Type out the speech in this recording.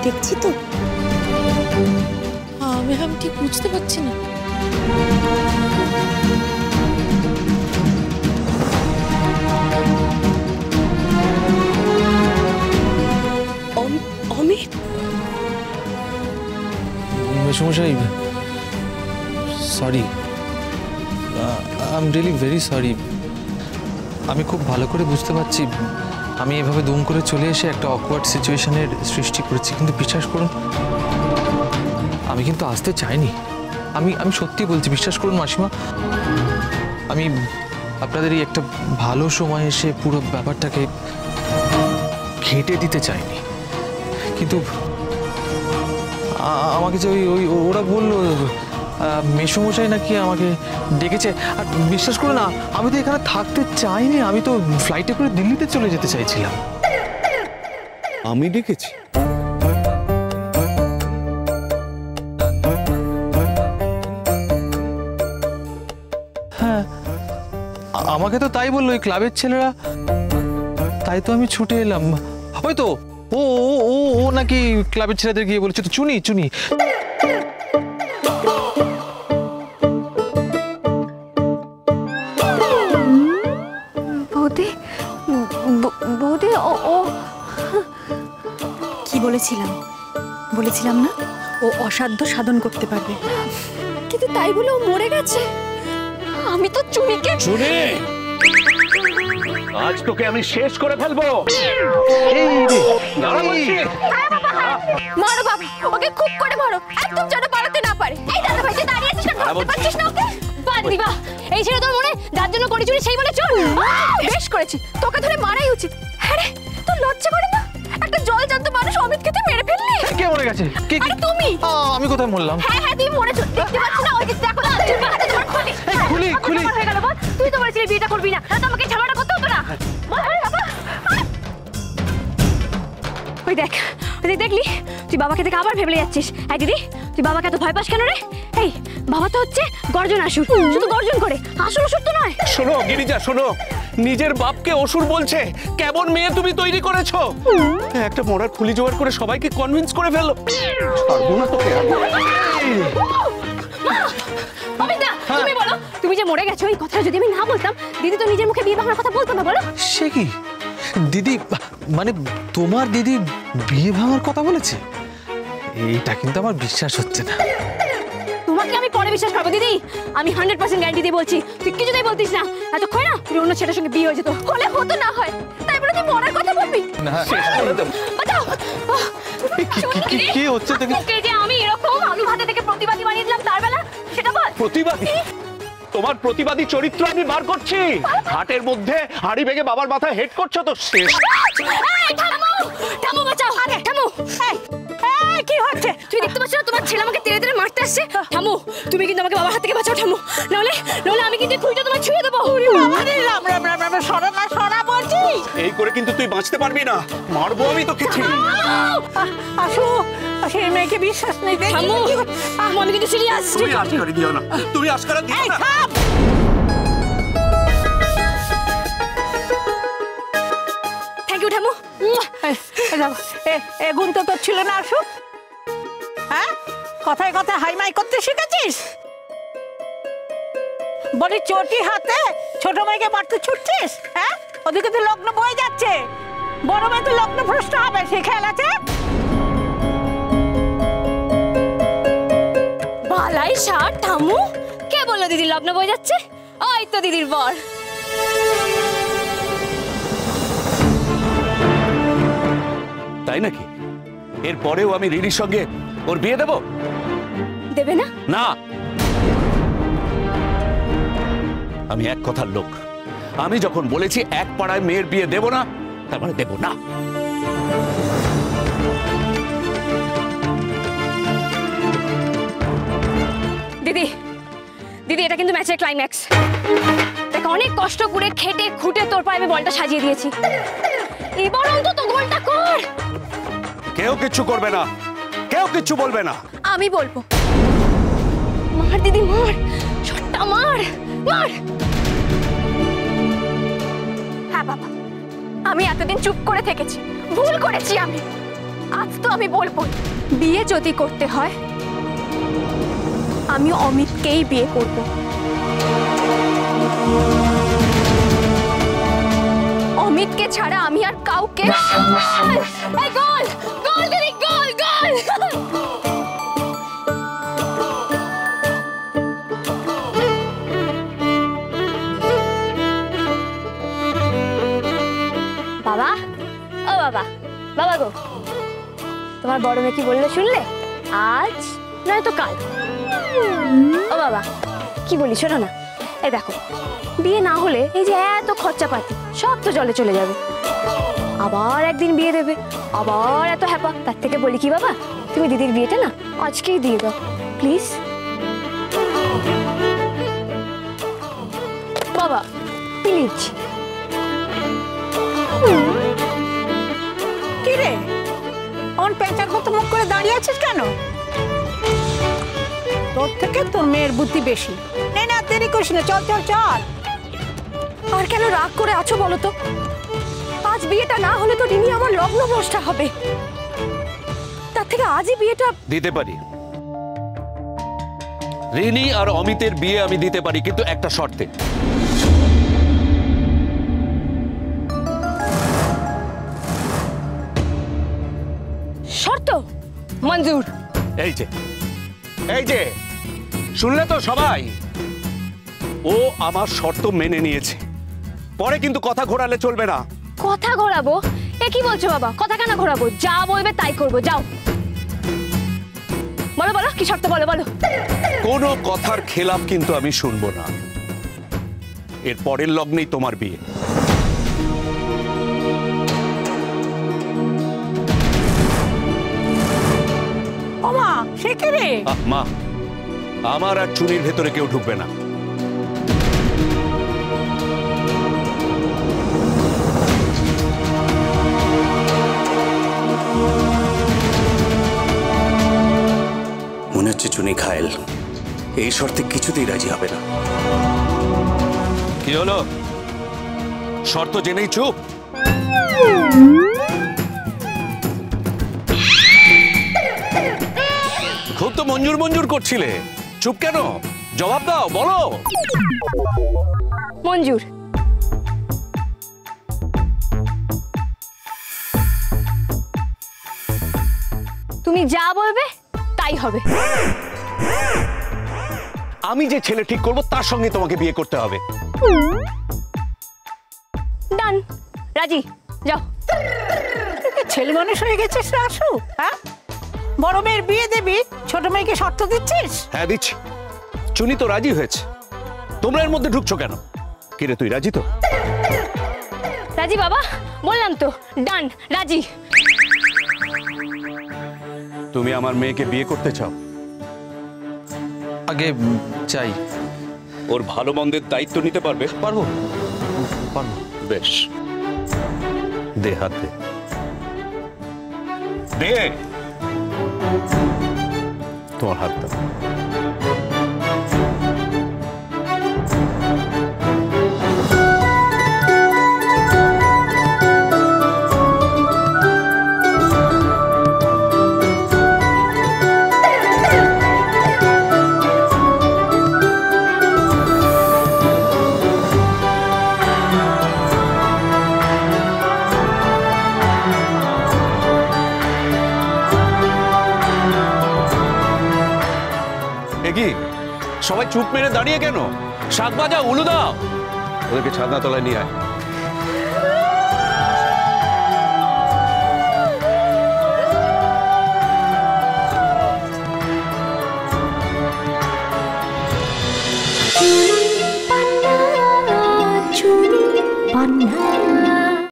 দেখছি তো। আমি ঠিক বুঝতে পারছি না। অমিত, মেসমশাই, sorry, I am really very sorry. আমি খুব ভালো করে বুঝতে পারছি আমি এভাবে দুম করে চলে এসে একটা অকওয়ার্ড সিচুয়েশনের সৃষ্টি করেছি, কিন্তু বিশ্বাস করুন আমি কিন্তু আসতে চাইনি। আমি সত্যি বলছি, বিশ্বাস করুন মাসিমা, আমি আপনাদের এই একটা ভালো সময় এসে পুরো ব্যাপারটাকে ঘেঁটে দিতে চাইনি। কিন্তু আমাকে যে ওরা বললো মেসমশাই নাকি আমাকে ডেকেছে, আর বিশ্বাস করো না আমি তো এখানে থাকতে চাইনি, আমি তো ফ্লাইটে করে দিল্লিতে চলে যেতে চাইছিলাম। আমি ডেকেছি? হ্যাঁ, আমাকে তো তাই বললো ওই ক্লাবের ছেলেরা, তাই তো আমি ছুটে এলাম। হয়তো ও ও ও ও নাকি ক্লাবের ছেলেদের গিয়ে বলেছে তো চুনি চুনি। বৌদি, বৌদি, ও কি বলেছিলাম না ও অসাধ্য সাধন করতে পারবে, কিন্তু তাই বলে ও মরে গেছে। আমি তো চুনিকে আজ তোকে আমি শেষ করে ফেলবো। মারো বাবা, ওকে খুব করে মারো, একদম যেন পালাতে না পারে। এই দাদা ভাই, তুই দাঁড়িয়ে আছিস না, ধরতে পারছিস না ওকে? বাদ দিবা, এই ছিল তোর মনে, যার জন্য করি চুরি সেই বলে চল। বেশ করেছি, তোকে ধরে মারাই উচিত। হ্যাঁ রে, তোর লজ্জা করে না? একটা জলজান্ত মানুষ অমিতকে তুই মেরে ফেললি। কে মরে গেছে? কে? আরে তুমি। আমি কোথায় মরলাম? হ্যাঁ তুই মরেছ, দেখতে পাচ্ছিস না? ওই যে দেখো না, হাতে তোমার খুলি। খুলি হয়ে গেল। বল, তুই তো বলেছিলি বিয়েটা করবি না, তাহলে আমাকে ঝামেলা করতে হতো না। বল বাবা। ওই দেখ, দেখলি তুই বাবাকে দেখে আবার ভেবলে যাচ্ছিস। এই দিদি, তুই বাবাকে এত ভয় পাস কেন রে? এই বাবা তো হচ্ছে গর্জন আসুর, শুধু গর্জন করে, আসল অসুর তো নয়। শোনো গিরিজা, শোনো, নিজের বাপকে অসুর বলছে। কেমন মেয়ে তুমি তৈরি করেছো? একটা মরার খুলি জোগাড় করে সবাইকে কনভিন্স করে ফেললো। ছাড়বো না তোকে। অমিতা, তুমি বলো, তুমি যে মরে গেছো এই কথাটা যদি আমি না বলতাম, দিদি তো নিজের মুখে বিয়ে ভাঙার কথা বলতো না, বলো? সে কি দিদি, মানে তোমার দিদি বিয়ে ভাঙার কথা বলেছে? এইটা কিন্তু আমার বিশ্বাস হচ্ছে না। তোমাকে আমি পরে বিশ্বাস করবো দিদি, আমি 100% গ্যারান্টি দিয়ে বলছি। তুই কিছুতেই বলতিস না, এতক্ষণ না তুই অন্য ছেলের সঙ্গে বিয়ে হয়ে যেত। হলে হতো না হয়, তাই বলে তুই মরার কথা বলবি? না, বাঁচাও। কি হচ্ছে? তোকে যে আমি এরকম আলু ভাতে থেকে প্রতিবাদী বানিয়ে দিলাম, তার বেলা সেটা বল। প্রতিবাদী? তোমার প্রতিবাদী চরিত্র আমি বার করছি। হাটের মধ্যে হাড়ি ভেঙে বাবার মাথায় হেড করছো তো শেষ। থামো, বাঁচাও, থামো। কি হচ্ছে? তুই দেখতে পাচ্ছ না তোমার ছেলে আমাকে তেড়ে তেড়ে মারতে আসছে? থামো, তুমি কিন্তু আমাকে বাবার হাত থেকে বাঁচাও, থামো, নাহলে আমি কিন্তু খুঁজে তোমার ছুঁয়ে দেবো। সরা বলছি, এই করে কিন্তু তুই বাঁচতে পারবি না, মারবো আমি তোকে। আসো, সেই মেয়েকে বিশ্বাস নেই। থামো, আমি কিন্তু সিরিয়াস। তুমি আশকারা দিও না, তুমি আশকারা দিও না। থ্যাংক ইউ, থামো। এগুন তো তোর ছিল না আসু? হ্যাঁ, কথায় কথায় হাইমাই করতে শিখেছিস? বলি চটি হাতে ছোট মেয়েকে মারতে ছুটছিস? হ্যাঁ, ওদিকে তো লগ্ন বয়ে যাচ্ছে, বড় মেয়ে তো লগ্ন ভ্রষ্ট হবে, সে খেয়াল আছে? বালাই শার্ট, থামো। কে বললো দিদির লগ্ন বয়ে যাচ্ছে? ওই তো দিদির বর। তাই নাকি? এরপরেও আমি রিনির সঙ্গে ওর বিয়ে দেবো? দেবে না? না, আমি এক কথার লোক। আমি যখন বলেছি এক পাড়ায় মেয়ের বিয়ে দেব না, তার মানে দেব না। দিদি, দিদি, এটা কিন্তু ম্যাচের ক্লাইম্যাক্স। দেখ, অনেক কষ্ট করে খেটে খুঁটে তোর পায়ে আমি বলটা সাজিয়ে দিয়েছি, এবার অন্তত গোলটা কর। কেউ কিচ্ছু করবে না, কেউ কিচ্ছু বলবে না। আমি বলবো। মার দিদি, মার, ছোট্টা মার, মার। হ্যাঁ বাবা, আমি এতদিন চুপ করে থেকেছি, ভুল করেছি আমি। আজ তো আমি বলবো, বিয়ে যদি করতে হয় আমি অমিতকেই বিয়ে করব। অমিতকে ছাড়া আমি আর কাউকে। এই গোল গোল দিদি, গোল গোল। বাবা, ও বাবা, বাবা গো, তোমার বড় মেয়ে কি বললো শুনলে? আজ নয় তো কাল। ও বাবা, কি বলি শোনো না, এই দেখো বিয়ে না হলে এই যে এত খরচাপাতি সব তো জলে চলে যাবে। আবার একদিন বিয়ে দেবে, আবার এত হ্যাপা। তার থেকে বলি কি বাবা, তুমি দিদির বিয়েটা না আজকেই দিয়ে দাও প্লিজ। বাবা প্লিজ। কি রে, অন পেঁচার মতো মুখ করে দাঁড়িয়ে আছিস কেন? তোর থেকে তোর মেয়ের বুদ্ধি বেশি। নে না, দেরি করিস না, চল চল চল। আর কেন রাগ করে আছো বলো তো? আজ বিয়েটা না হলে তো রিনি আমার লগ্ন ভ্রষ্টা হবে। তার থেকে আজই বিয়েটা দিতে পারি। রিনি আর অমিতের বিয়ে আমি দিতে পারি, কিন্তু একটা শর্তে। শর্ত মঞ্জুর। এই যে শুনলে তো সবাই, ও আমার শর্ত মেনে নিয়েছে। পরে কিন্তু কথা ঘোরালে চলবে না। কথা ঘোরাবো? এ কি বলছো বাবা? কথা কেন ঘোরাবো? যা বলবে তাই করবো, যাও। বলো বলো, কি শর্ত বলো বলো। কোনো কথার খেলাপ কিন্তু আমি শুনবো না। এর পরের লগ্নেই তোমার বিয়ে। ও মা, সে কি রে? মা, আমার আর চুনির ভেতরে কেউ ঢুকবে না। মনে হচ্ছে চুনি ঘায়েল, এই শর্তে কিছুতেই রাজি হবে না। কি হলো? শর্ত জেনেই চুপ? খুব তো মঞ্জুর মঞ্জুর করছিলে, চুপ কেন? জবাব দাও, বলো। মঞ্জুর। তুমি যা বলবে তাই হবে। আমি যে ছেলে ঠিক করব তার সঙ্গে তোমাকে বিয়ে করতে হবে। ডান, রাজি, যাও। ছেলে মানুষ হয়ে গেছিস রাসু? হ্যাঁ, বড় মেয়ের বিয়ে দিবি, ছোট মেয়েকে শর্ত দিচ্ছিস? হ্যাঁ দিচ্ছি। চুনি তো রাজি হয়েছে, তোমরা এর মধ্যে ঢুকছো কেন? কিরে, তুই রাজি তো? রাজি বাবা, বললাম তো, ডান, রাজি। তুমি আমার মেয়েকে বিয়ে করতে চাও? আগে চাই। ওর ভালো মন্দের দায়িত্ব নিতে পারবে? পারবো পারবো। বেশ, দে হাত দে। দে তোমার হাত দাও। কি সবাই চুপ মেরে দাঁড়িয়ে কেন? শাক বাজা, উলু দাও, ওদেরকে ছাদনা তলায় নিয়ে আয়। Chuni Panna